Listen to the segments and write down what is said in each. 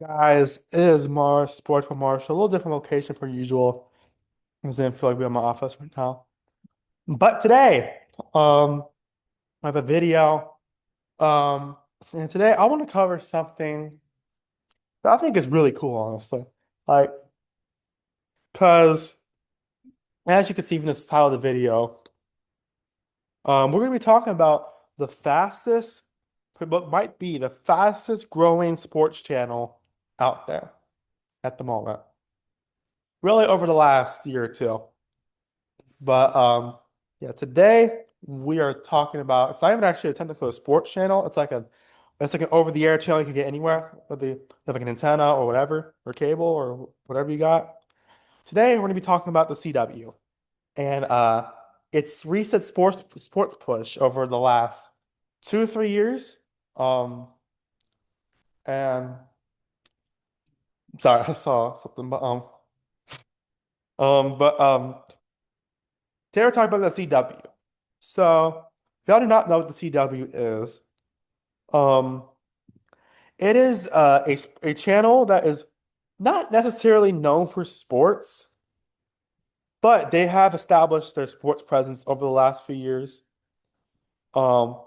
Guys, it is Mars, Sports for Marshall. A little different location per usual. I didn't feel like we're in my office right now. But today, I have a video. Um, and today I want to cover something that I think is really cool, honestly. Like, because as you can see from this title of the video, we're going to be talking about the fastest, what might be the fastest growing sports channel out there at the moment. Really over the last year or two. But yeah, today we are talking about it's not even actually a technical sports channel. It's like an over-the-air channel you can get anywhere, whether you have like an antenna or whatever, or cable or whatever you got. Today we're going to be talking about the CW and its recent sports push over the last 2 or 3 years. Um and sorry, I saw something, but today we're talking about the CW. So if y'all do not know what the CW is, Um, it is a channel that is not necessarily known for sports, but they have established their sports presence over the last few years. Um,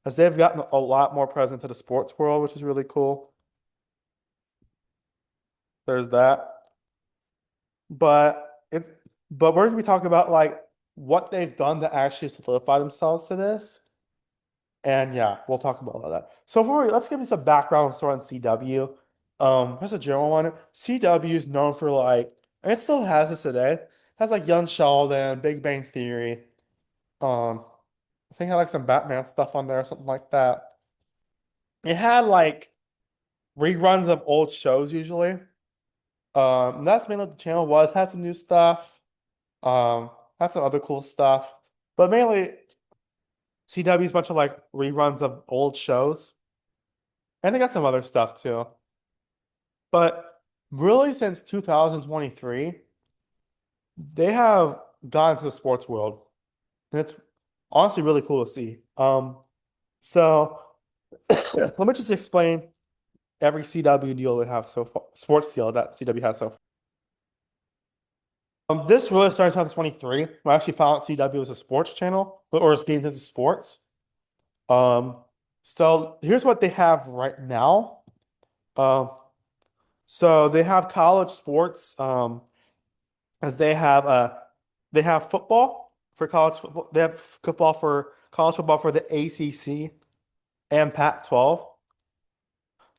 as they've gotten a lot more present to the sports world, which is really cool. There's that. But it's but we're gonna be talking about like what they've done to actually solidify themselves to this. And yeah, we'll talk about all that. So let's give you some background story on CW. Here's a general one. CW is known for like, and it still has this today. It has like Young Sheldon, Big Bang Theory. Um, I think it had like some Batman stuff on there or something like that. It had like reruns of old shows usually. And that's mainly what the channel was. Had some new stuff. Um, had some other cool stuff. But mainly CW is a bunch of like reruns of old shows. And they got some other stuff too. But really, since 2023, they have gone into the sports world. And it's honestly really cool to see. So let me just explain every CW deal they have so far, sports deal that CW has so far. This really started in 2023. I actually found out CW was a sports channel or was getting into sports. Um, so here's what they have right now. Um, so they have college sports. As they have football for college football. They have football for college football for the ACC and Pac-12.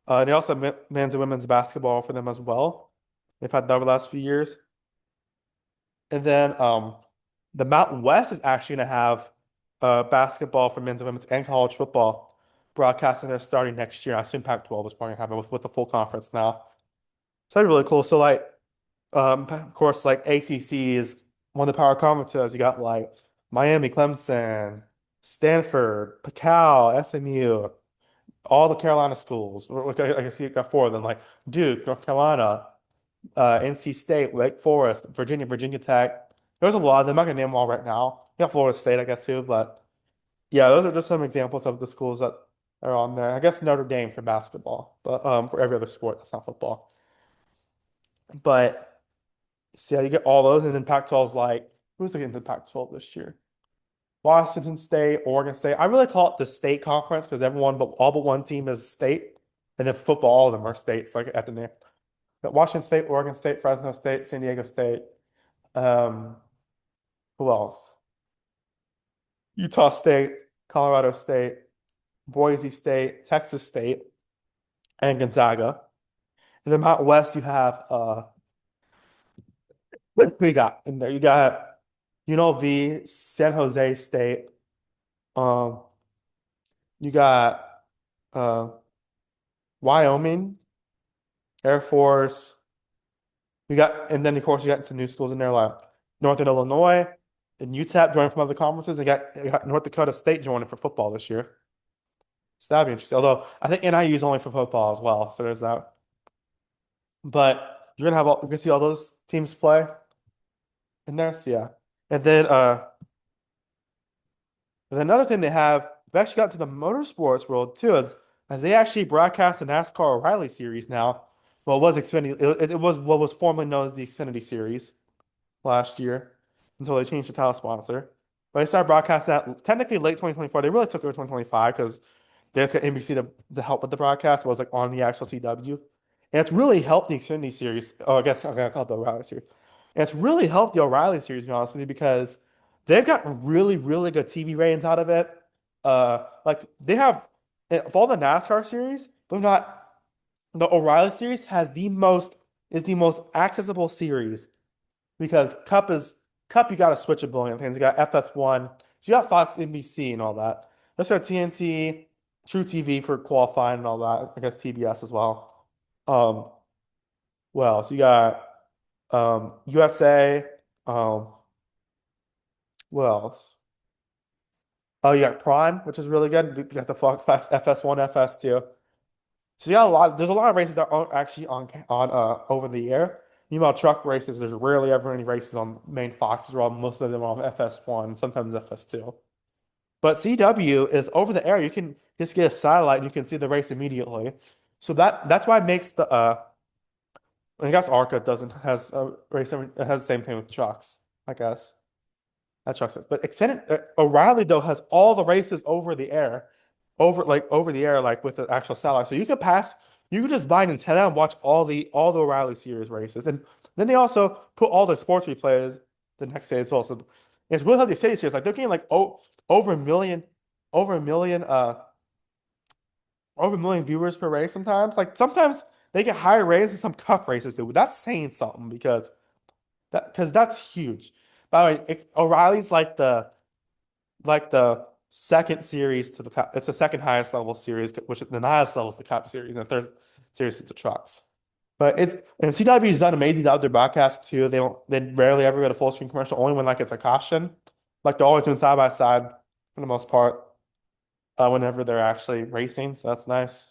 They also have men's and women's basketball for them as well. They've had that over the last few years. And then the Mountain West is actually going to have basketball for men's and women's and college football broadcasting there starting next year. I assume Pac-12 is probably going to have it with the full conference now. So that's really cool. So like of course, like ACC is one of the power conferences. You got like Miami, Clemson, Stanford, Cal, SMU, all the Carolina schools. I guess you got four of them, like Duke, North Carolina, NC State, Wake Forest, Virginia Tech. There's a lot of them. I'm not gonna name them all right now. You got Florida State, I guess too, but yeah, those are just some examples of the schools that are on there. I guess Notre Dame for basketball, but for every other sport that's not football. But so yeah, you get all those, and then Pac-12 is like, who's getting into Pac-12 this year? Washington State, Oregon State. I really call it the state conference because everyone but all but one team is state, and then football, all of them are states, like at the name. But Washington State, Oregon State, Fresno State, San Diego State. Um, who else? Utah State, Colorado State, Boise State, Texas State, and Gonzaga. And then Mountain West, you have what do you got in there? You got UNLV, San Jose State. Um, you got uh, Wyoming, Air Force. You got, and then of course you got some new schools in there like Northern Illinois and UTEP joining from other conferences. You got North Dakota State joining for football this year. So that'd be interesting. Although I think NIU is only for football as well, so there's that. But you're gonna see all those teams play in there. So yeah, and then another thing they have, they've actually got to the motorsports world too, as they actually broadcast the NASCAR O'Reilly series now. Well, it was Xfinity. It was what was formerly known as the Xfinity Series last year until they changed the title sponsor. But they started broadcasting that technically late 2024. They really took over 2025 because they just got NBC to help with the broadcast. It was like on the actual CW. And it's really helped the Xfinity Series. Oh, I guess I'm gonna call it the O'Reilly Series. And it's really helped the O'Reilly Series, to be honest with you, because they've gotten really, really good TV ratings out of it. Like they have of all the NASCAR series, but not the O'Reilly series has the most accessible series because Cup you got to switch a billion things. You got FS1, you got Fox, NBC, and all that. Let's got TNT, True TV for qualifying and all that. I guess TBS as well. Um, well, so you got USA. Um, what else? Oh, you got Prime, which is really good. You got the Fox FS1, FS2. So you got a lot. There's a lot of races that aren't actually on over the air. Meanwhile, truck races, there's rarely ever any races on main Foxes. Or most of them are on FS1, sometimes FS2. But CW is over the air. You can just get a satellite and you can see the race immediately. So that's why it makes the I guess ARCA doesn't has a race. It has the same thing with trucks. I guess that trucks it. But Xfinity O'Reilly though has all the races over the air, over the air like with the actual satellite. So you could just buy an antenna and watch all the O'Reilly series races. And then they also put all the sports replays the next day as well. So it's really how the Xfinity series like they're getting like over a million over a million over a million viewers per race sometimes. Like sometimes they get higher ratings than some cup races do. That's saying something because that's huge. By the way, O'Reilly's like the second series to the cup. It's the second highest level series, which the highest level is the cup series, and the third series is the trucks. But it's and CW's done amazing out their broadcast too. They rarely ever get a full screen commercial, only when like it's a caution. Like they're always doing side by side for the most part, whenever they're actually racing. So that's nice.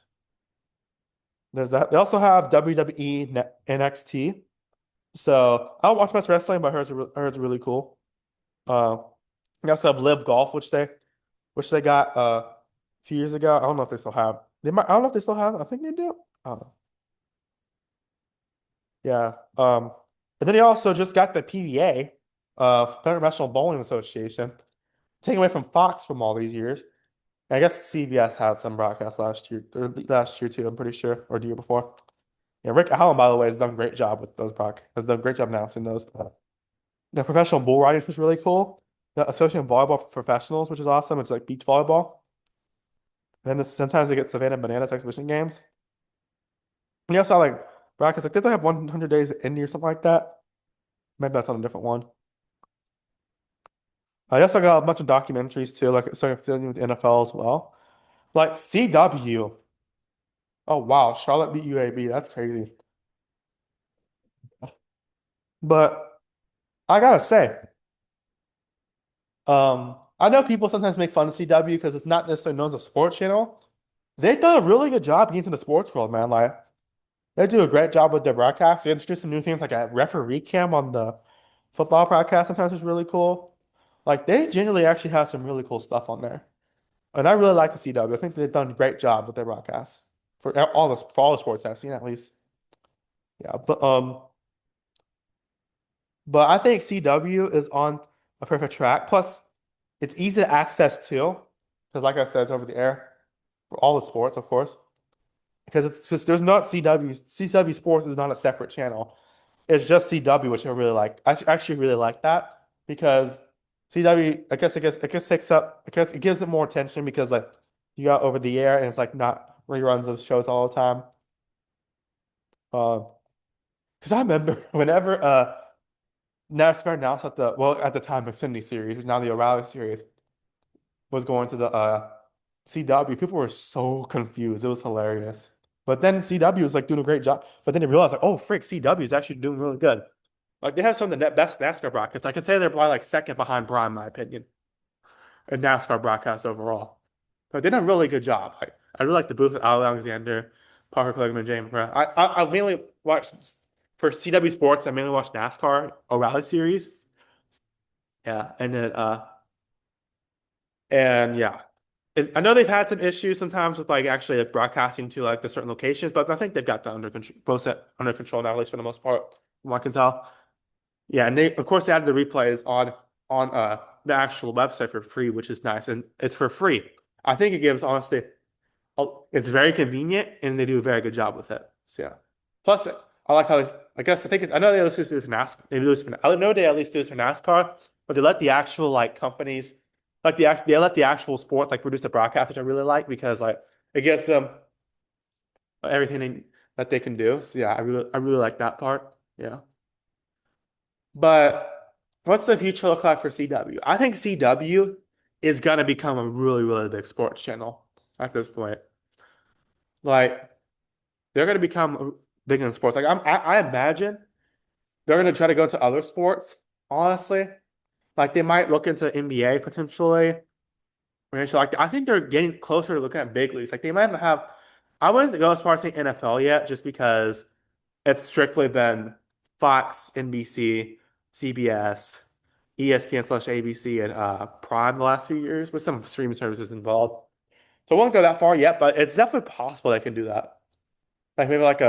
There's that. They also have WWE NXT. So I don't watch much wrestling, but I heard it's really cool. Uh, they also have Live Golf, which they got a few years ago. I don't know if they still have. They might. I don't know if they still have. I think they do. I don't know. Yeah. And then he also just got the PBA, Professional Bowling Association, taken away from Fox from all these years. And I guess CBS had some broadcast last year too. I'm pretty sure, or the year before. Yeah, Rick Allen, by the way, has done a great job with those broadcasts. Has done a great job announcing those. The professional bull riding was really cool. The Association of Volleyball Professionals, which is awesome. It's like beach volleyball. Sometimes they get Savannah Bananas exhibition games. And you also have like brackets like did they have 100 days at Indy or something like that? Maybe that's on a different one. I also got a bunch of documentaries too, like starting with the NFL as well. Like CW. Oh wow, Charlotte beat UAB. That's crazy. But I gotta say, I know people sometimes make fun of CW because it's not necessarily known as a sports channel. They've done a really good job getting into the sports world, man. Like they do a great job with their broadcast. They introduce some new things like a referee cam on the football broadcast sometimes is really cool. Like they generally actually have some really cool stuff on there. And I really like the CW. I think they've done a great job with their broadcasts for all the sports I've seen at least. Yeah, but I think CW is on a perfect track. Plus, it's easy to access too, because like I said, it's over the air for all the sports, of course. Because it's just there's not CW Sports is not a separate channel. It's just CW, which I really like. I actually really like that because CW, I guess takes up, I guess it gives it more attention because like you got over the air and it's like not reruns of shows all the time. Uh, because I remember whenever NASCAR announced at the time Xfinity Series, which is now the O'Reilly Series, was going to the CW, people were so confused. It was hilarious. But then CW was like doing a great job. But then they realized like, oh frick, CW is actually doing really good. Like they have some of the best NASCAR broadcasts. I could say they're probably like second behind Prime, in my opinion, in NASCAR broadcasts overall. But they did a really good job. I really like the booth with Al Alexander, Parker Kligerman, and James Brown. I mainly watch for CW Sports. I mainly watch NASCAR O'Reilly series. Yeah, and then and yeah. I know they've had some issues sometimes with like actually like broadcasting to like the certain locations, but I think they've got that under control, both under control now, at least for the most part, from what I can tell. Yeah, and they of course they added the replays on the actual website for free, which is nice, and it's for free. I think it gives honestly, it's very convenient, and they do a very good job with it. So yeah. Plus, I like how I guess I think I know they at least do this for NASCAR. They do this for, I know they at least do this for NASCAR, but they let the actual like companies, like they let the actual sport like produce the broadcast, which I really like because like it gives them everything that they can do. So yeah, I really like that part. Yeah. But what's the future look like for CW? I think CW is gonna become a really, really big sports channel at this point. Like they're gonna become big in sports. Like I imagine they're gonna try to go to other sports, honestly. Like they might look into NBA potentially. Like I think they're getting closer to looking at big leagues. Like they might have. I wouldn't go as far as saying NFL yet, just because it's strictly been Fox, NBC, CBS, ESPN/ABC, and Prime the last few years, with some streaming services involved. So I won't go that far yet, but it's definitely possible they can do that. Like maybe like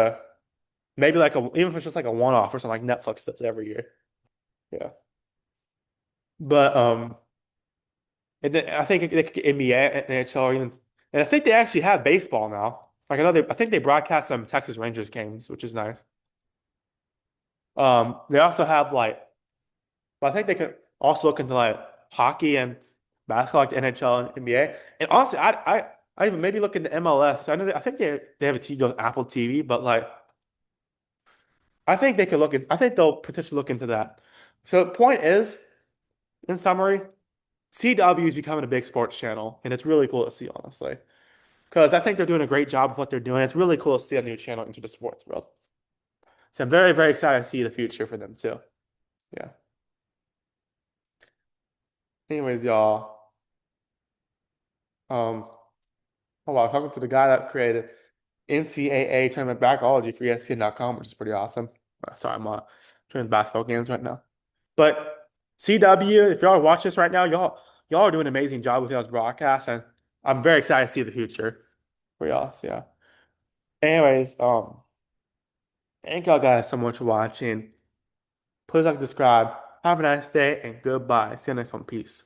even if it's just like a one-off or something like Netflix does every year. Yeah. But and then I think they could get NBA, NHL, even, and I think they actually have baseball now. Like I think they broadcast some Texas Rangers games, which is nice. They also have like, but I think they could also look into like hockey and basketball, like the NHL and NBA. And honestly, I even maybe look into MLS. I think they have a TV on Apple TV, but like I think they could look in. I think they'll potentially look into that. So the point is, in summary, CW is becoming a big sports channel, and it's really cool to see, honestly, because I think they're doing a great job of what they're doing. It's really cool to see a new channel into the sports world. So I'm very, very excited to see the future for them too. Yeah. Anyways, y'all. Oh wow, talking to the guy that created NCAA tournament backology for ESPN.com, which is pretty awesome. Sorry, I'm turning basketball games right now. But CW, if y'all watch this right now, y'all are doing an amazing job with y'all's broadcast, and I'm very excited to see the future for y'all. So yeah. Anyways, thank y'all guys so much for watching. Please like, subscribe. Have a nice day, and goodbye. See you next one. Peace.